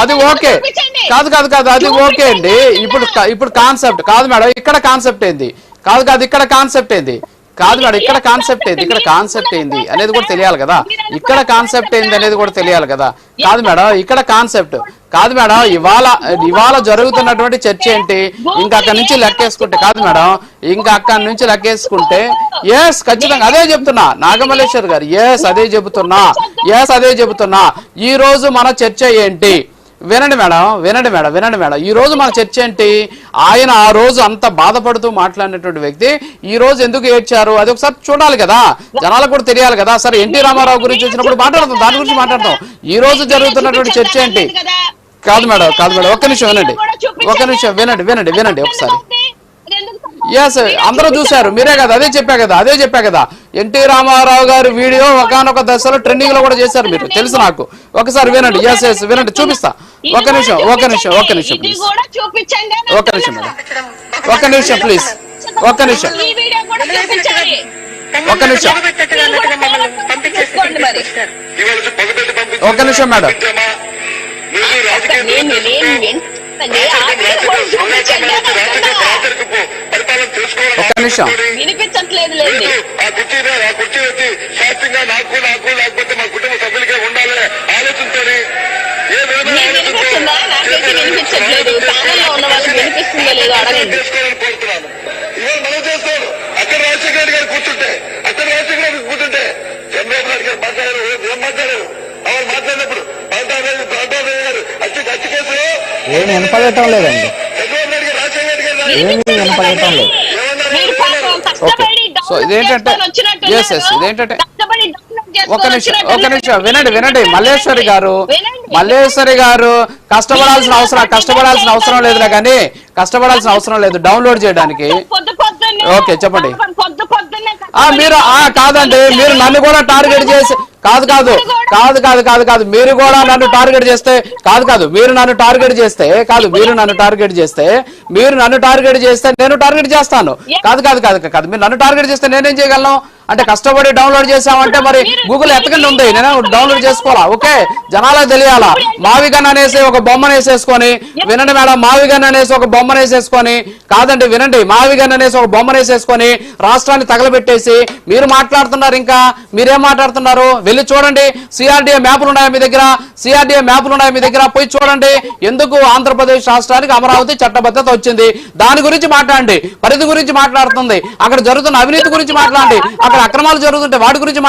అది ఓకే కాదు అది ఓకే అండి. ఇప్పుడు కాన్సెప్ట్ కాదు మేడం, ఇక్కడ కాన్సెప్ట్ ఏంది? కాదు ఇక్కడ కాన్సెప్ట్ ఏంది? కాదు మేడం, ఇక్కడ కాన్సెప్ట్ ఏంది అనేది కూడా తెలియాలి కదా. ఇక్కడ కాన్సెప్ట్ ఏంది అనేది కూడా తెలియాలి కదా. కాదు మేడం, ఇక్కడ కాన్సెప్ట్ కాదు మేడం. ఇవాళ జరుగుతున్నటువంటి చర్చ ఏంటి? ఇంకా అక్కడి నుంచి లెక్కేసుకుంటే కాదు మేడం, ఇంకా అక్కడి నుంచి లెక్కేసుకుంటే ఎస్ ఖచ్చితంగా అదే చెప్తున్నా నాగమల్లేశ్వర్ గారు, అదే చెబుతున్నా. ఈ రోజు మన చర్చ ఏంటి? వినండి మేడం. ఈ రోజు మన చర్చ ఏంటి? ఆయన ఆ రోజు అంత బాధపడుతూ మాట్లాడినటువంటి వ్యక్తి ఈ రోజు ఎందుకు ఏడ్చారు అది ఒకసారి చూడాలి కదా, జనాలకు కూడా తెలియాలి కదా. సరే ఎన్టీ రామారావు గురించి వచ్చినప్పుడు మాట్లాడతాం, దాని గురించి మాట్లాడతాం. ఈ రోజు జరుగుతున్నటువంటి చర్చ ఏంటి? కాదు మేడం ఒక్క నిమిషం వినండి ఒకసారి. అందరూ చూశారు, మీరే కదా, అదే చెప్పా కదా. ఎన్టీ రామారావు గారి వీడియో ఒకనొక దశలో ట్రెండింగ్ లో కూడా చేశారు, మీరు తెలుసు నాకు. ఒకసారి వినండి. వినండి, చూపిస్తా. ఒక నిమిషం ప్లీజ్. మేడం. ఒక్క నిమిషం వినిపించట్లేదు. శాస్త్రంగా నాకు లేకపోతే మా కుటుంబ సభ్యులకే ఉండాలి ఆలోచనతో చేసుకోవాలని కోరుతున్నాను. ఇవాళ మనం చేస్తాను. అక్కడ రాజశేఖర రెడ్డి గారు కూర్చుంటే చంద్రబాబు నాయుడు గారు మాట్లాడారు. ఏం మాట్లాడారు? அவர் మాట్లాడినప్పుడు గారు అచ్చి కేసులో ఏమి వినపడటం లేదండి, ఏమి వినపడటం లేదు. సో ఇదేంటంటే ఒక నిమిషం వినండి. మల్లేశ్వరి గారు కష్టపడాల్సిన అవసరం లేదులే కానీ, కష్టపడాల్సిన అవసరం లేదు డౌన్లోడ్ చేయడానికి. ఓకే చెప్పండి. మీరు కాదండి, మీరు నన్ను కూడా టార్గెట్ చేసి కాదు మీరు కూడా నన్ను టార్గెట్ చేస్తే మీరు నన్ను టార్గెట్ చేస్తే నేను టార్గెట్ చేస్తాను. కాదు మీరు నన్ను టార్గెట్ చేస్తే నేనేం చేయగలను? అంటే కష్టపడి డౌన్లోడ్ చేసామంటే మరి గూగుల్ ఎత్తకండి ఉంది, నేను డౌన్లోడ్ చేసుకోవాలా? ఓకే, జనాలకు తెలియాలా? మావిగన్ అనేసి ఒక బొమ్మను వేసేసుకొని, వినండి మేడం, మావిగన్ అనేసి ఒక బొమ్మను వేసేసుకొని, కాదండి వినండి, మావిగన్ అనేసి ఒక బొమ్మను వేసేసుకొని రాష్ట్రాన్ని తగలబెట్టేసి మీరు మాట్లాడుతున్నారు. ఇంకా మీరేం మాట్లాడుతున్నారు? వెళ్ళి చూడండి. సిఆర్డీఏ మ్యాపులు ఉన్నాయా మీ దగ్గర? పోయి చూడండి. ఎందుకు ఆంధ్రప్రదేశ్ రాష్ట్రానికి అమరావతి చట్టబద్ధత వచ్చింది, దాని గురించి మాట్లాడండి. పరిధి గురించి మాట్లాడుతుంది, అక్కడ జరుగుతున్న అవినీతి గురించి మాట్లాడండి, అక్కడ అక్రమాలు జరుగుతుంటే వాటి గురించి